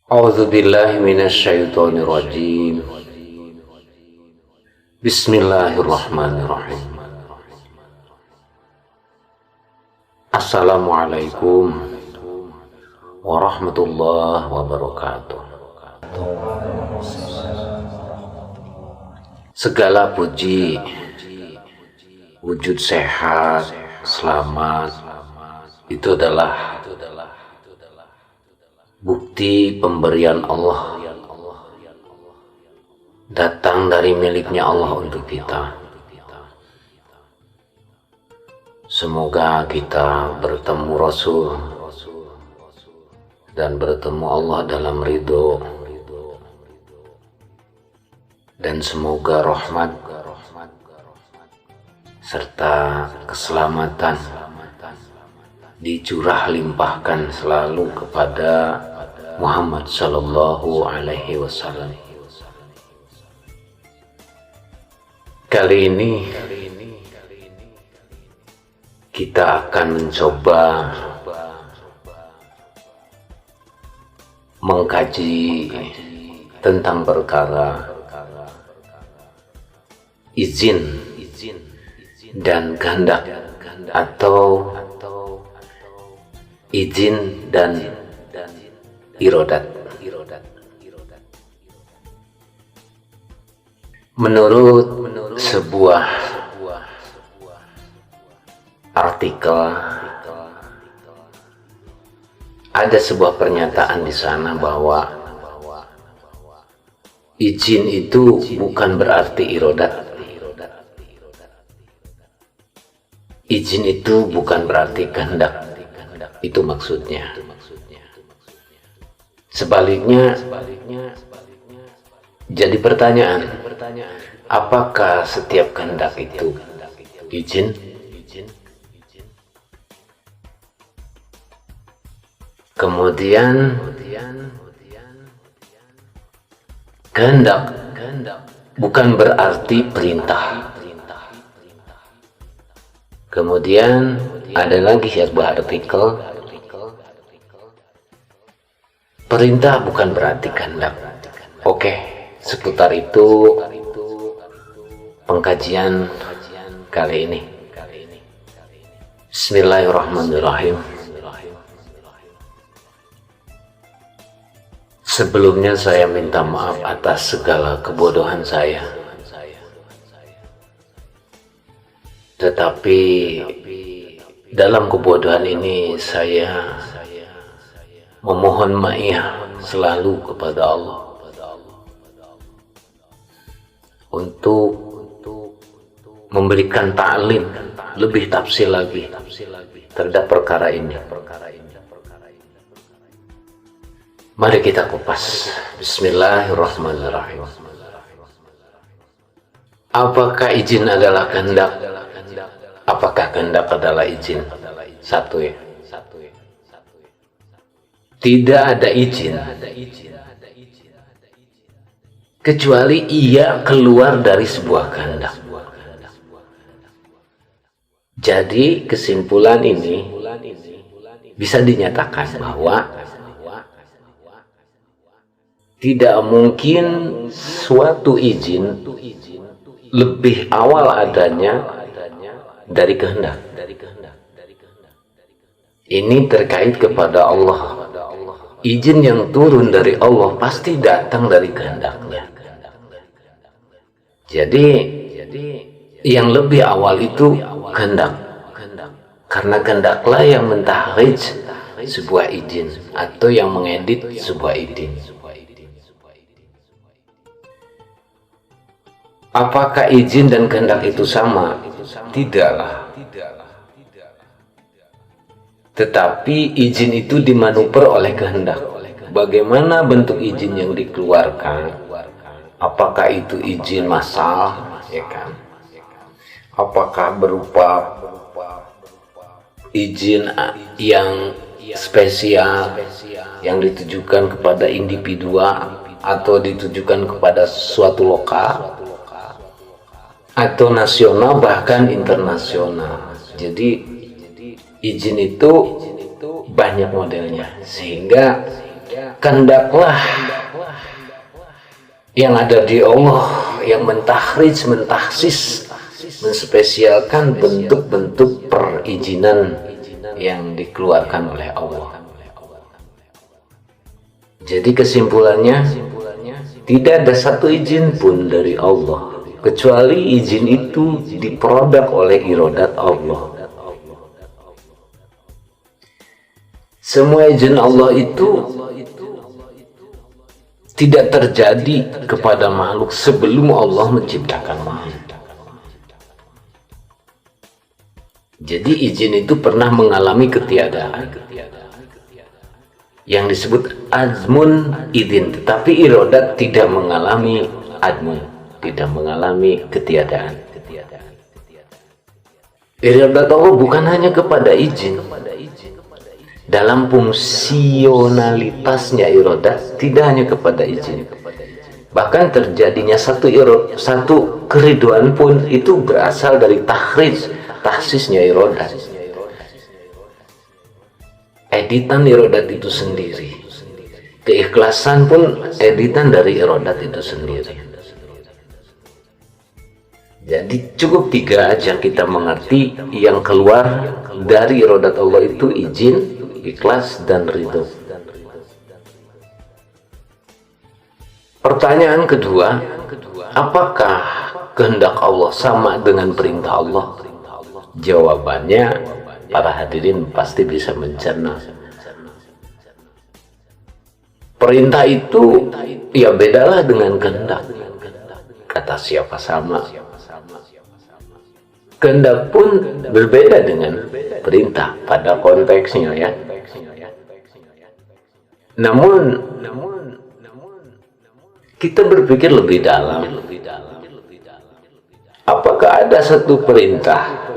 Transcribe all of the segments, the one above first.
A'udzu billahi minasyaitonir rajim. Bismillahirrahmanirrahim. Assalamualaikum warahmatullahi wabarakatuh. Segala puji, wujud sehat, selamat, itu adalah bukti pemberian Allah, datang dari miliknya Allah untuk kita. Semoga kita bertemu Rasul dan bertemu Allah dalam ridho, dan semoga rahmat serta keselamatan dicurah limpahkan selalu kepada Muhammad Sallallahu Alaihi Wasallam. Kali ini kita akan mencoba mengkaji tentang perkara izin dan kehendak, atau izin dan irodat. Menurut sebuah artikel, ada sebuah pernyataan di sana bahwa izin itu bukan berarti irodat. Izin itu bukan berarti kehendak. Itu maksudnya. Sebaliknya, jadi pertanyaan, apakah setiap kehendak itu izin? Kemudian, kehendak bukan berarti perintah. Kemudian ada lagi sebuah artikel, perintah bukan berarti kehendak. Oke, seputar itu pengkajian kali ini. Bismillahirrahmanirrahim. Sebelumnya saya minta maaf atas segala kebodohan saya. Tetapi dalam kebodohan ini saya memohon ma'iyah selalu kepada Allah untuk memberikan ta'lim lebih tafsil lagi terhadap perkara ini. Mari kita kupas. Bismillahirrahmanirrahim. Apakah izin adalah kehendak? Apakah kehendak adalah izin? Satu ya. Tidak ada izin kecuali ia keluar dari sebuah kehendak. Jadi kesimpulan ini bisa dinyatakan bahwa tidak mungkin suatu izin lebih awal adanya dari kehendak. Ini terkait kepada Allah. Izin yang turun dari Allah pasti datang dari kehendaknya. Jadi yang lebih awal itu kehendak. Karena kehendaklah yang mentahrij sebuah izin atau yang mengedit sebuah izin. Apakah izin dan kehendak itu sama? Tidaklah. Tetapi izin itu dimanuver oleh kehendak. bagaimana bentuk izin yang dikeluarkan? Apakah itu izin massal, ya kan? Apakah berupa izin yang spesial yang ditujukan kepada individual atau ditujukan kepada suatu lokal atau nasional bahkan internasional. Jadi izin itu banyak modelnya, sehingga kehendaklah yang ada di Allah yang mentahriz, mentahsis, menspesialkan bentuk-bentuk perizinan yang dikeluarkan oleh Allah. Jadi kesimpulannya, tidak ada satu izin pun dari Allah kecuali izin itu diproduk oleh iradat Allah. Semua izin Allah itu tidak terjadi kepada makhluk sebelum Allah menciptakan makhluk. Jadi izin itu pernah mengalami ketiadaan yang disebut azmun idin, tetapi iradat tidak mengalami admun, tidak mengalami ketiadaan. Iradat Allah bukan hanya kepada izin. Dalam fungsionalitasnya iradat tidak hanya kepada izin, bahkan terjadinya satu keriduan pun itu berasal dari tahsisnya iradat, editan iradat itu sendiri. Keikhlasan pun editan dari iradat itu sendiri. Jadi cukup tiga aja kita mengerti yang keluar dari iradat Allah itu izin, ikhlas, dan ridho. Pertanyaan kedua, apakah kehendak Allah sama dengan perintah Allah? Jawabannya, para hadirin pasti bisa mencerna. Perintah itu ya bedalah dengan kehendak. Kata siapa sama? Kehendak pun berbeda dengan perintah pada konteksnya, ya. Namun kita berpikir lebih dalam. Apakah ada satu perintah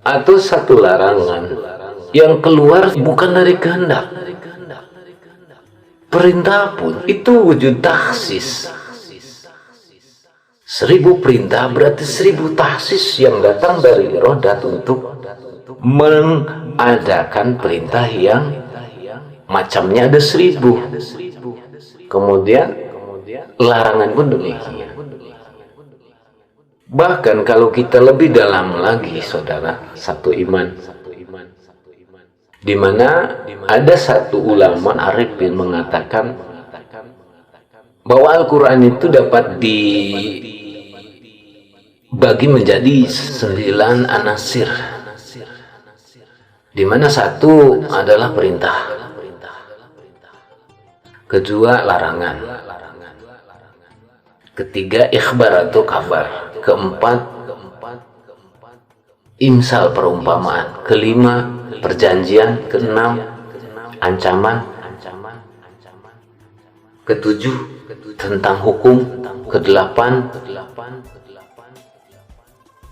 atau satu larangan yang keluar bukan dari kehendak? Perintah pun itu wujud tahsis. 1000 perintah berarti 1000 tahsis yang datang dari iradat untuk mengadakan perintah yang macamnya ada 1000. Kemudian larangan pun demikian. Bahkan kalau kita lebih dalam lagi, saudara, satu iman, di mana ada satu ulama arifin mengatakan bahwa Al-Quran itu dapat dibagi menjadi 9 anasir, di mana satu adalah perintah, kedua larangan, ketiga ikhbar atau kabar, keempat imsal perumpamaan, kelima perjanjian, keenam ancaman, ketujuh tentang hukum, kedelapan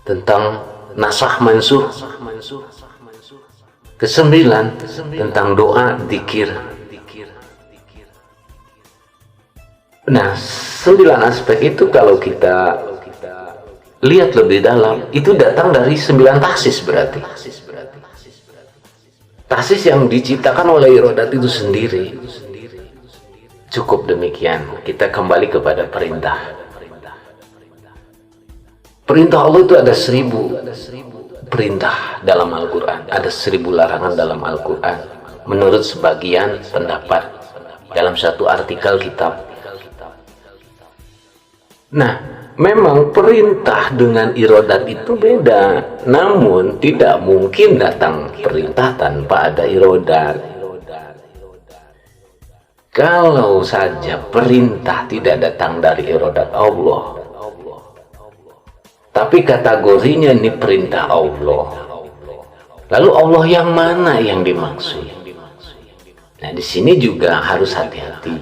tentang nasah mansuh, kesembilan tentang doa, zikir. Nah, 9 aspek itu kalau kita lihat lebih dalam, itu datang dari 9 tahsis berarti. Tahsis yang diciptakan oleh iradat itu sendiri. Cukup demikian, kita kembali kepada perintah. Perintah Allah itu ada 1000 perintah dalam Al-Quran, ada 1000 larangan dalam Al-Quran, menurut sebagian pendapat dalam satu artikel kitab. Nah, memang perintah dengan iradat itu beda, namun tidak mungkin datang perintah tanpa ada iradat. Kalau saja perintah tidak datang dari iradat Allah, tapi kategorinya ini perintah Allah, lalu Allah yang mana yang dimaksud? Nah, di sini juga harus hati-hati.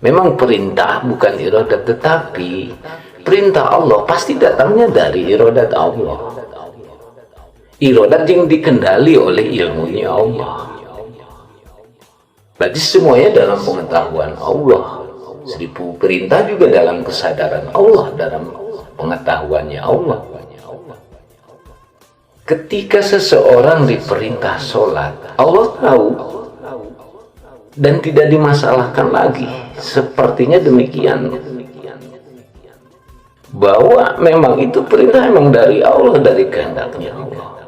Memang perintah bukan iradat, tetapi perintah Allah pasti datangnya dari iradat Allah. Iradat yang dikendali oleh ilmunya Allah. Berarti semuanya dalam pengetahuan Allah. Seribu perintah juga dalam kesadaran Allah, dalam pengetahuannya Allah. Ketika seseorang diperintah sholat, Allah tahu dan tidak dimasalahkan lagi. Sepertinya demikian, bahwa memang itu perintah memang dari Allah, dari kehendaknya Allah.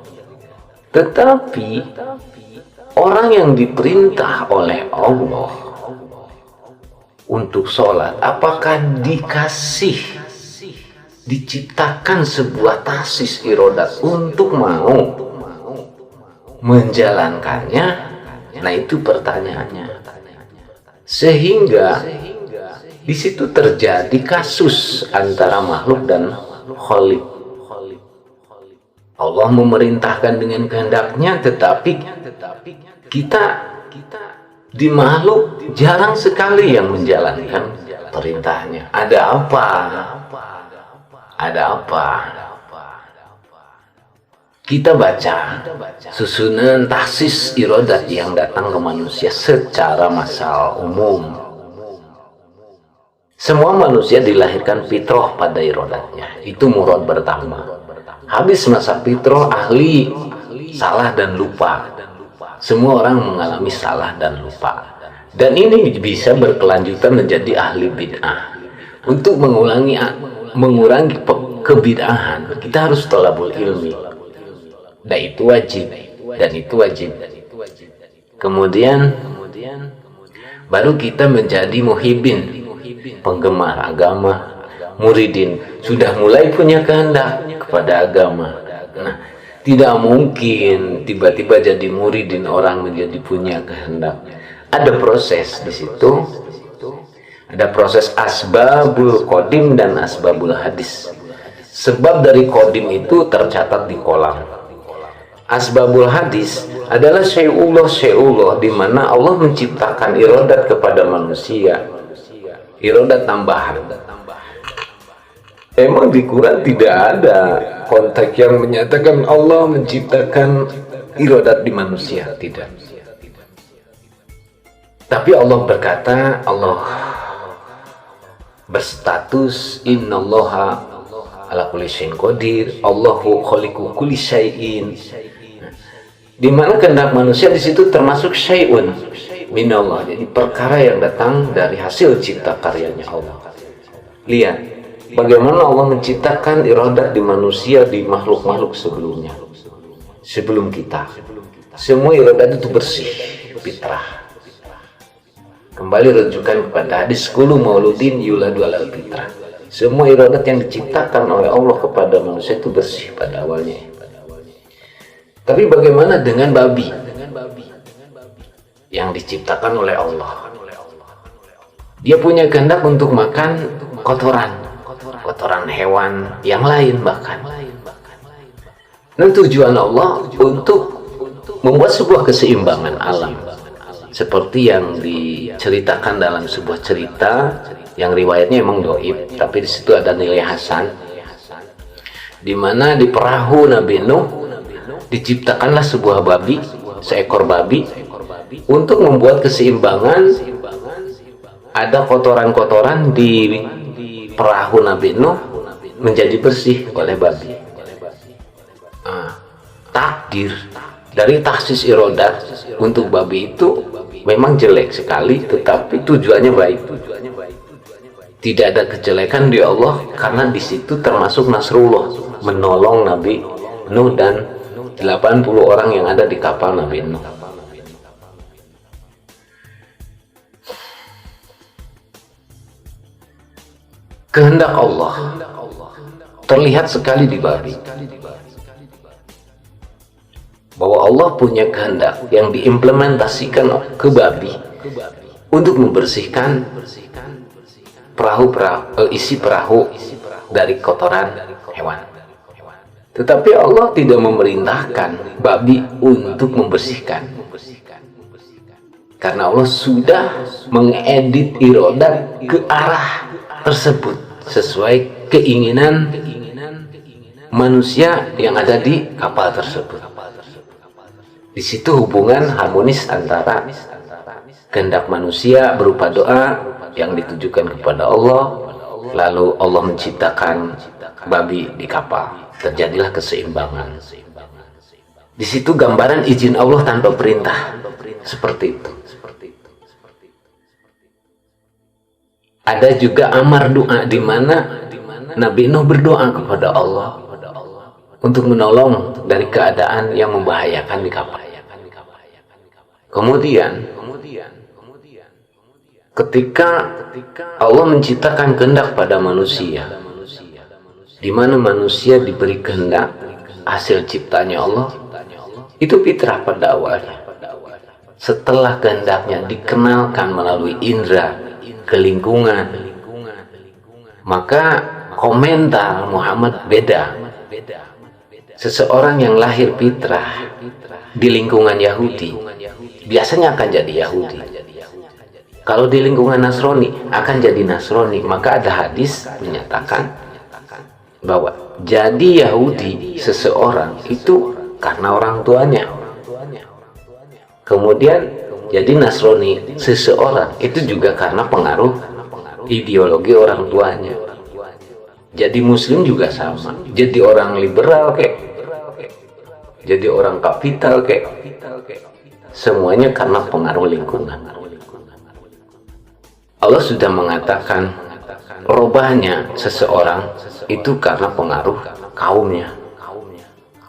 Tetapi orang yang diperintah oleh Allah untuk sholat, apakah diciptakan sebuah tasis irodat untuk mau menjalankannya? Nah, itu pertanyaannya. Sehingga di situ terjadi kasus antara makhluk dan khalik. Allah memerintahkan dengan kehendaknya, tetapi kita di makhluk jarang sekali yang menjalankan perintahnya. Ada apa? Ada apa? Kita baca susunan tahsis irodat yang datang ke manusia secara massal umum. Semua manusia dilahirkan fitrah pada irodatnya. Itu murad pertama. Habis masa fitrah, ahli salah dan lupa. Semua orang mengalami salah dan lupa. Dan ini bisa berkelanjutan menjadi ahli bid'ah. Untuk mengurangi kebid'ahan, kita harus thalabul ilmi. Dan itu wajib. Kemudian baru kita menjadi muhibbin, penggemar agama, muridin, sudah mulai punya kehendak kepada agama. Nah, tidak mungkin tiba-tiba jadi muridin orang menjadi punya kehendak. Ada proses di situ. Ada proses asbabul qadim dan asbabul hadis. Sebab dari qadim itu tercatat di kolam. Asbabul hadis adalah syai'ullah, di mana Allah menciptakan iradat kepada manusia. Iradat tambahan. Emang di Quran tidak ada konteks yang menyatakan Allah menciptakan iradat di manusia, tidak. Tapi Allah berkata, Allah berstatus innallaha ala kulli syai'in qadir, Allahu khaliqu kulli syai'in. Di mana kehendak manusia di situ termasuk syai'un minallah, jadi perkara yang datang dari hasil cipta karyanya Allah. Lihat bagaimana Allah menciptakan iradat di manusia, di makhluk-makhluk sebelumnya, sebelum kita. Semua iradat itu bersih, fitrah. Kembali rujukan kepada hadis kullu mauludin yuladu alal fitrah. Semua iradat yang diciptakan oleh Allah kepada manusia itu bersih pada awalnya. Tapi bagaimana dengan babi yang diciptakan oleh Allah? Dia punya kehendak untuk makan kotoran hewan yang lain bahkan. Dan tujuan Allah untuk membuat sebuah keseimbangan alam. Seperti yang diceritakan dalam sebuah cerita yang riwayatnya emang dhaif, tapi di situ ada nilai hasan. Di mana di perahu Nabi Nuh diciptakanlah sebuah babi, seekor babi, untuk membuat keseimbangan. Ada kotoran-kotoran di perahu Nabi Nuh menjadi bersih oleh babi. Takdir dari tahsis irodat untuk babi itu memang jelek sekali, tetapi tujuannya baik. Tidak ada kejelekan di Allah, karena di situ termasuk Nasrullah, menolong Nabi Nuh dan 80 orang yang ada di kapal Nabi Nuh. Kehendak Allah terlihat sekali di babi, bahwa Allah punya kehendak yang diimplementasikan ke babi untuk membersihkan isi perahu dari kotoran hewan. Tetapi Allah tidak memerintahkan babi untuk membersihkan. Karena Allah sudah mengedit irodat ke arah tersebut sesuai keinginan manusia yang ada di kapal tersebut. Di situ hubungan harmonis antara kehendak manusia berupa doa yang ditujukan kepada Allah, lalu Allah menciptakan babi di kapal. Terjadilah keseimbangan. Di situ gambaran izin Allah tanpa perintah. Seperti itu. Ada juga amar doa di mana Nabi Nuh berdoa kepada Allah untuk menolong dari keadaan yang membahayakan di kapal. Kemudian ketika Allah menciptakan kehendak pada manusia, di mana manusia diberi kehendak hasil ciptanya Allah, itu fitrah pada awalnya. Setelah kehendaknya dikenalkan melalui indera ke lingkungan, maka komentar Muhammad beda. Seseorang yang lahir fitrah di lingkungan Yahudi biasanya akan jadi Yahudi. Kalau di lingkungan Nasrani akan jadi Nasrani. Maka ada hadis menyatakan bahwa jadi Yahudi seseorang itu karena orang tuanya. Kemudian jadi Nasrani seseorang itu juga karena pengaruh ideologi orang tuanya. Jadi Muslim juga sama. Jadi orang liberal jadi orang kapital semuanya karena pengaruh lingkungan. Allah sudah mengatakan robahnya seseorang itu karena pengaruh kaumnya.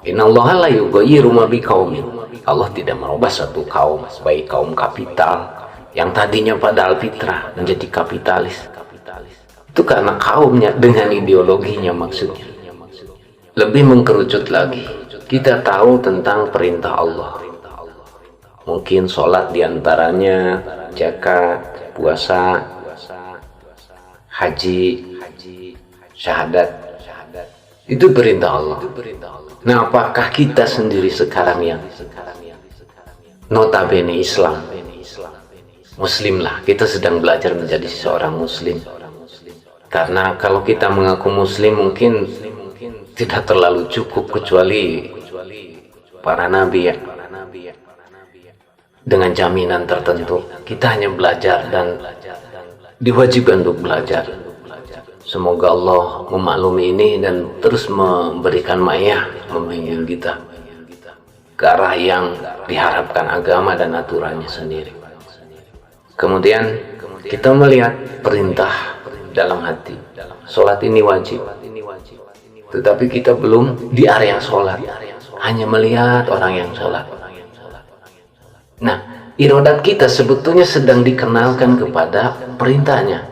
Innallaha la yughayyiru ma biqaumin. Allah tidak merubah satu kaum, baik kaum kapital yang tadinya padahal fitrah menjadi kapitalis. Itu karena kaumnya dengan ideologinya maksudnya. Lebih mengkerucut lagi, kita tahu tentang perintah Allah. Mungkin sholat diantaranya, zakat, puasa, haji, syahadat. Itu perintah Allah. Nah, apakah kita sendiri sekarang yang notabene Islam, Muslim lah, kita sedang belajar menjadi seorang Muslim. Karena kalau kita mengaku Muslim mungkin tidak terlalu cukup, kecuali para nabi ya, dengan jaminan tertentu. Kita hanya belajar dan diwajibkan untuk belajar. Semoga Allah memaklumi ini dan terus memberikan ma'iyah, membimbing kita ke arah yang diharapkan agama dan aturannya sendiri. Kemudian kita melihat perintah dalam hati. Sholat ini wajib. Tetapi kita belum di area sholat. Hanya melihat orang yang sholat. Nah, irodat kita sebetulnya sedang dikenalkan kepada perintahnya.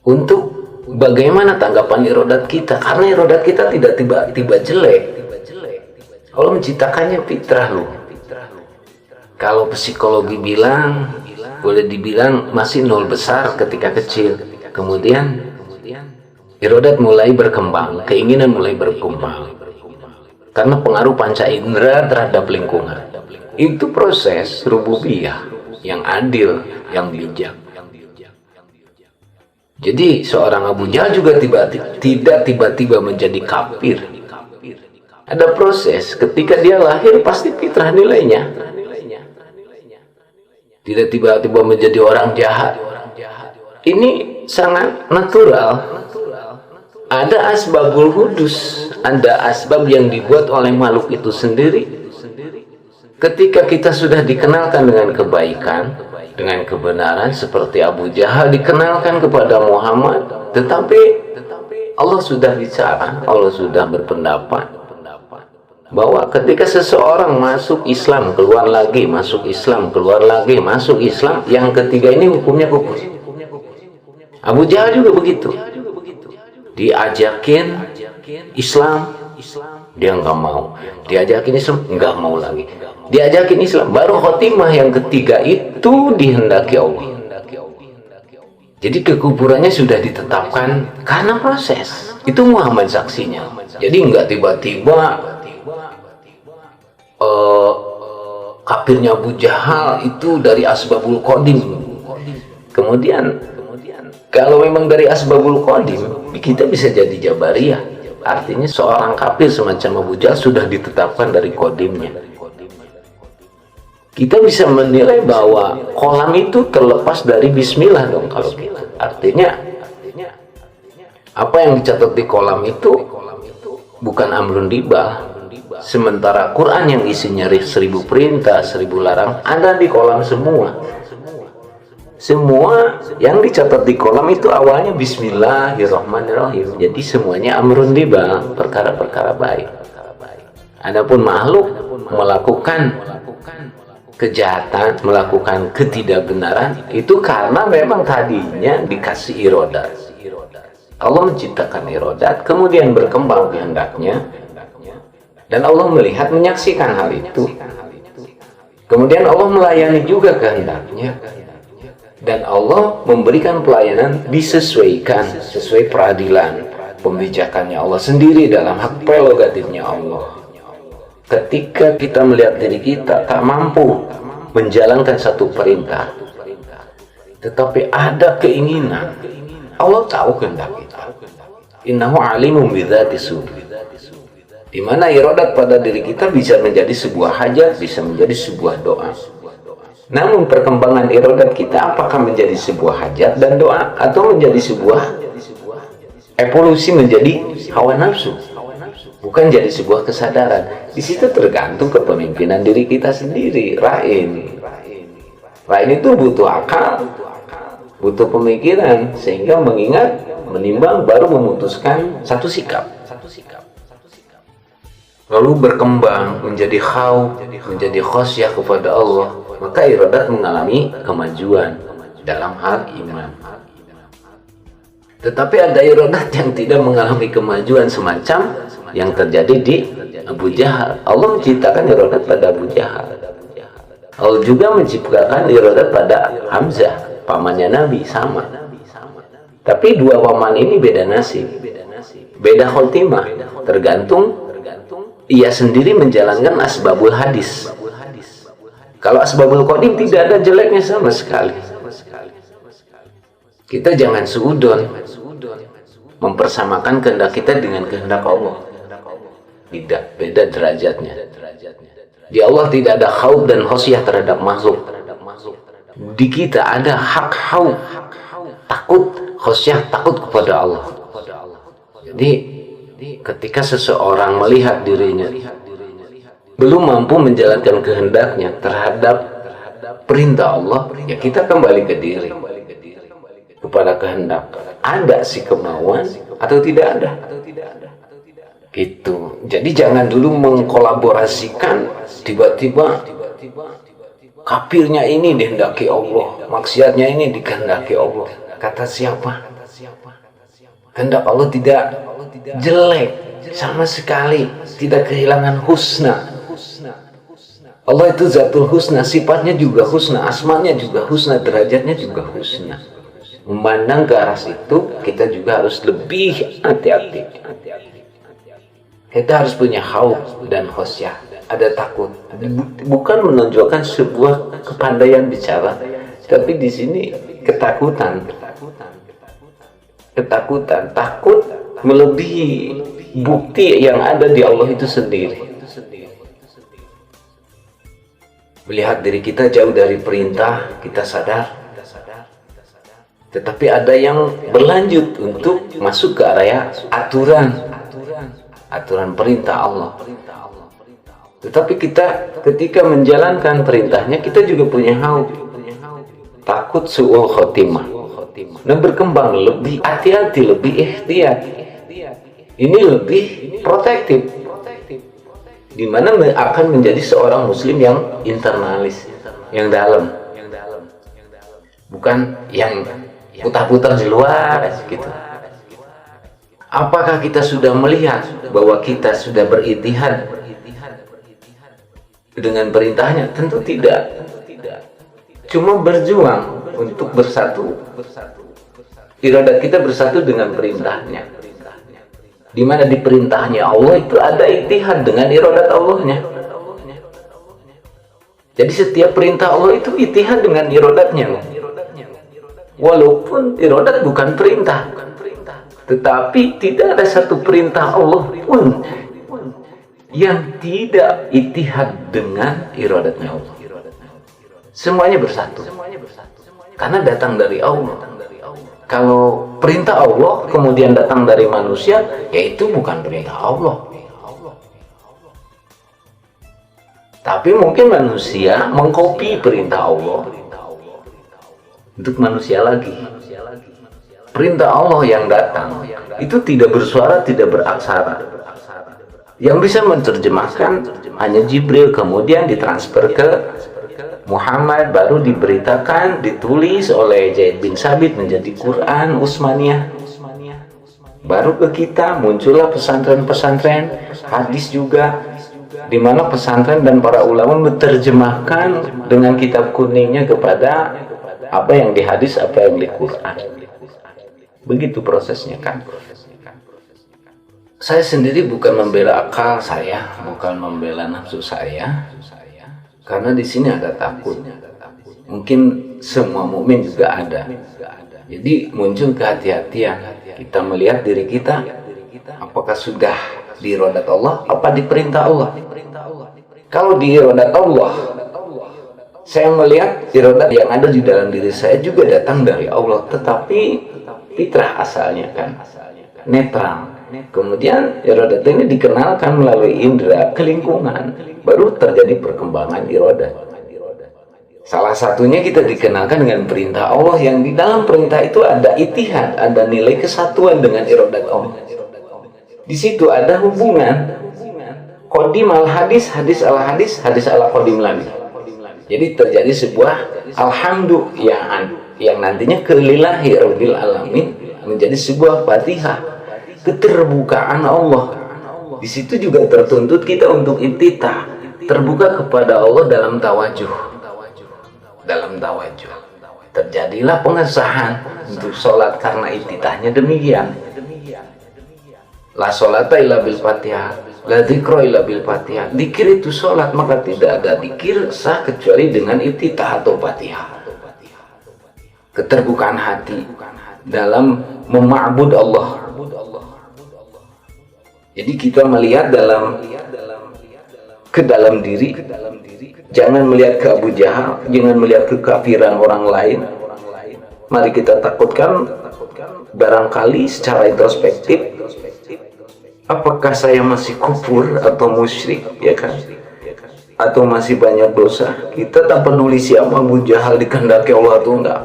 Untuk bagaimana tanggapan irodat kita. Karena irodat kita tidak tiba-tiba jelek. Allah menciptakannya fitrah loh. Kalau psikologi bilang, boleh dibilang masih nol besar ketika kecil. Kemudian irodat mulai berkembang, keinginan mulai berkembang. Karena pengaruh panca indera terhadap lingkungan. Itu proses rububiyah yang adil, yang bijak. Jadi seorang Abu Jahal juga tidak tiba-tiba menjadi kafir. Ada proses. Ketika dia lahir pasti fitrah nilainya. Tidak tiba-tiba menjadi orang jahat. Ini sangat natural. Ada asbabul hudus, ada asbab yang dibuat oleh makhluk itu sendiri. Ketika kita sudah dikenalkan dengan kebaikan, dengan kebenaran, seperti Abu Jahal dikenalkan kepada Muhammad, tetapi Allah sudah bicara, Allah sudah berpendapat bahwa ketika seseorang masuk Islam, keluar lagi, masuk Islam, keluar lagi, masuk Islam, yang ketiga ini hukumnya kufur. Abu Jahal juga begitu. Diajakin Islam, dia nggak mau. Diajakin Islam, nggak mau lagi. Diajakin Islam, baru khotimah yang ketiga itu dihendaki Allah. Jadi kekufurannya sudah ditetapkan karena proses. Itu Muhammad saksinya. Jadi nggak tiba-tiba kafirnya Abu Jahal itu dari asbabul qadim. Kemudian kalau memang dari asbabul qadim, kita bisa jadi Jabariyah. Artinya seorang kafir semacam Abu Jahal sudah ditetapkan dari qadimnya. Kita bisa menilai bahwa kolam itu terlepas dari bismillah dong kalau gitu. Artinya apa yang dicatat di kolam itu bukan amrun ribah. Sementara Quran yang isinya 1000 perintah, 1000 larang ada di kolam semua. Semua yang dicatat di kolam itu awalnya Bismillahirrahmanirrahim. Jadi semuanya amrun ribah, perkara-perkara baik. Adapun makhluk melakukan kejahatan, melakukan ketidakbenaran itu karena memang tadinya dikasih irodat. Allah menciptakan irodat, kemudian berkembang kehendaknya. Dan Allah melihat, menyaksikan hal itu. Kemudian Allah melayani juga kehendaknya. Dan Allah memberikan pelayanan disesuaikan, sesuai peradilan, pembijakannya Allah sendiri dalam hak prerogatifnya Allah. Ketika kita melihat diri kita tak mampu menjalankan satu perintah, tetapi ada keinginan, Allah tahu kehendak kita. Innahu alimun bidzati sudur. Di mana iradat pada diri kita bisa menjadi sebuah hajat, bisa menjadi sebuah doa. Namun perkembangan iradat kita apakah menjadi sebuah hajat dan doa atau menjadi sebuah evolusi menjadi hawa nafsu? Bukan jadi sebuah kesadaran. Di situ tergantung kepemimpinan diri kita sendiri. Rain itu butuh akal, butuh pemikiran, sehingga mengingat, menimbang, baru memutuskan satu sikap. Lalu berkembang menjadi khauf, menjadi khosyah kepada Allah, maka iradat mengalami kemajuan dalam hal iman. Tetapi ada iradat yang tidak mengalami kemajuan, semacam yang terjadi di Abu Jahal. Allah menciptakan iradat pada Abu Jahal. Allah juga menciptakan iradat pada Hamzah, pamannya Nabi, sama. Tapi dua paman ini beda nasib, beda khotimah, tergantung ia sendiri menjalankan asbabul hadis. Kalau asbabul qadim tidak ada jeleknya sama sekali. Kita jangan suudon mempersamakan kehendak kita dengan kehendak Allah. Tidak, beda derajatnya. Di Allah tidak ada khauf dan khosyah terhadap makhluk. Di kita ada hak khauf, takut, khosyah, takut kepada Allah. Jadi ketika seseorang melihat dirinya belum mampu menjalankan kehendaknya terhadap perintah Allah, ya kita kembali ke diri, kepada kehendak. Ada si kemauan atau tidak ada? Gitu. Jadi jangan dulu mengkolaborasikan tiba-tiba kafirnya ini dihendaki Allah, maksiatnya ini dikehendaki Allah. Kata siapa? Kehendak Allah tidak jelek sama sekali, tidak kehilangan husna. Allah itu zatul husna, sifatnya juga husna, asmanya juga husna, derajatnya juga husna. Memandang ke arah situ, kita juga harus lebih hati-hati. Kita harus punya khauf dan khosyah, ada takut. Bukan menonjolkan sebuah kepandaian bicara, tapi di sini ketakutan, takut melebihi bukti yang ada di Allah itu sendiri. Melihat diri kita jauh dari perintah, kita sadar. Tetapi ada yang berlanjut untuk masuk ke area aturan perintah Allah. Tetapi kita ketika menjalankan perintahnya, kita juga punya khauf, takut su'ul khotimah, dan berkembang lebih hati-hati, lebih ihtiyat. Ini lebih protektif, di mana akan menjadi seorang muslim yang internalis, yang dalam, bukan yang putar-putar di luar gitu. Apakah kita sudah melihat bahwa kita sudah berijtihad dengan perintahnya? Tentu tidak. Cuma berjuang untuk bersatu. Iradat kita bersatu dengan perintahnya. Di mana di perintahnya Allah itu ada ijtihad dengan iradat Allahnya. Jadi setiap perintah Allah itu itihad dengan irodatnya. Walaupun irodat bukan perintah, tetapi tidak ada satu perintah Allah pun yang tidak itihad dengan irodatnya Allah. Semuanya bersatu. Karena datang dari Allah. Kalau perintah Allah kemudian datang dari manusia, yaitu bukan perintah Allah. Tapi mungkin manusia mengkopi perintah Allah untuk manusia lagi. Perintah Allah yang datang itu tidak bersuara, tidak beraksara. Yang bisa menerjemahkan hanya Jibril, kemudian ditransfer ke Muhammad, baru diberitakan, ditulis oleh Zaid bin Sabit menjadi Quran Utsmaniyah. Baru ke kita muncullah pesantren-pesantren, hadis juga, di mana pesantren dan para ulama menerjemahkan dengan kitab kuningnya kepada apa yang di hadis, apa yang di Quran. Begitu prosesnya kan. Saya sendiri bukan membela akal saya, bukan membela nafsu saya, karena di sini ada takut. Mungkin semua mukmin juga ada. Jadi muncul kehati-hatian. Kita melihat diri kita, apakah sudah di irodat Allah, apa di perintah Allah. Kalau di irodat Allah, saya melihat irodat yang ada di dalam diri saya juga datang dari Allah, tetapi fitrah asalnya kan netral. Kemudian irodat ini dikenalkan melalui indera ke lingkungan, baru terjadi perkembangan irodat. Salah satunya kita dikenalkan dengan perintah Allah, yang di dalam perintah itu ada itihad, ada nilai kesatuan dengan irodat Allah. Di situ ada hubungan qadim al hadis, hadis al hadis, hadis ala qadim lagi. Jadi terjadi sebuah alhamdu yang nantinya kelillahi rabbil alamin menjadi sebuah Fatihah, keterbukaan Allah. Di situ juga tertuntut kita untuk iftitah, terbuka kepada Allah dalam tawajuh. Dalam tawajuh terjadilah pengesahan untuk sholat, karena iftitahnya demikian. La sholata illa bil Fatihah, la dzikra illa bil Fatihah. Dzikir itu sholat, maka tidak ada dzikir sah kecuali dengan iftitah atau Fatihah. Keterbukaan hati dalam mema'bud Allah. Jadi kita melihat ke dalam diri. Jangan melihat ke Abu Jahal, jangan melihat ke kekafiran orang lain. Mari kita takutkan barangkali secara introspektif, apakah saya masih kufur atau musyrik, ya kan? Atau masih banyak dosa? Kita tak peduli siapa Abu Jahal, dikehendaki Allah atau enggak.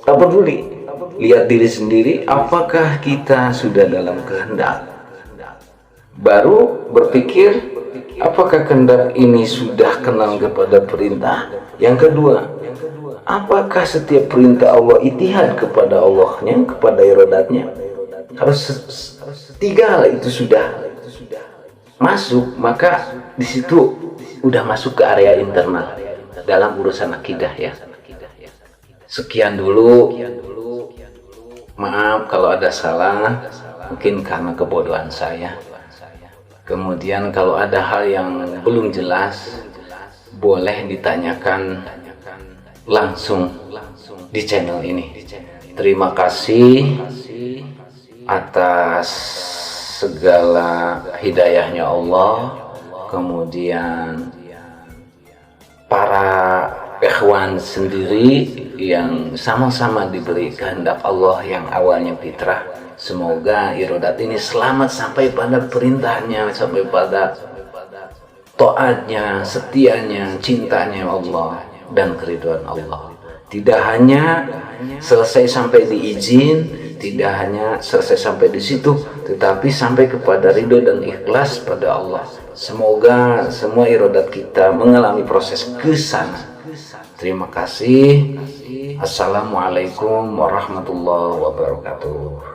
Tak peduli. Lihat diri sendiri, apakah kita sudah dalam kehendak? Baru berpikir, apakah kehendak ini sudah kenal kepada perintah? Yang kedua, apakah setiap perintah Allah itihad kepada Allahnya, kepada irodatnya? Harus tiga hal itu sudah masuk, maka di situ udah masuk ke area internal dalam urusan akidah ya. Sekian dulu. Maaf kalau ada salah, mungkin karena kebodohan saya. Kemudian kalau ada hal yang belum jelas, boleh ditanyakan langsung di channel ini. Terima kasih atas segala hidayahnya Allah. Kemudian para ikhwan sendiri yang sama-sama diberi kehendak Allah yang awalnya fitrah. Semoga irodat ini selamat sampai pada perintahnya, sampai pada taatnya, setianya, cintanya Allah dan keridhaan Allah. Tidak hanya selesai sampai di izin, tidak hanya selesai sampai di situ, tetapi sampai kepada ridho dan ikhlas pada Allah. Semoga semua irodat kita mengalami proses ke sana. Terima kasih. Assalamualaikum warahmatullahi wabarakatuh.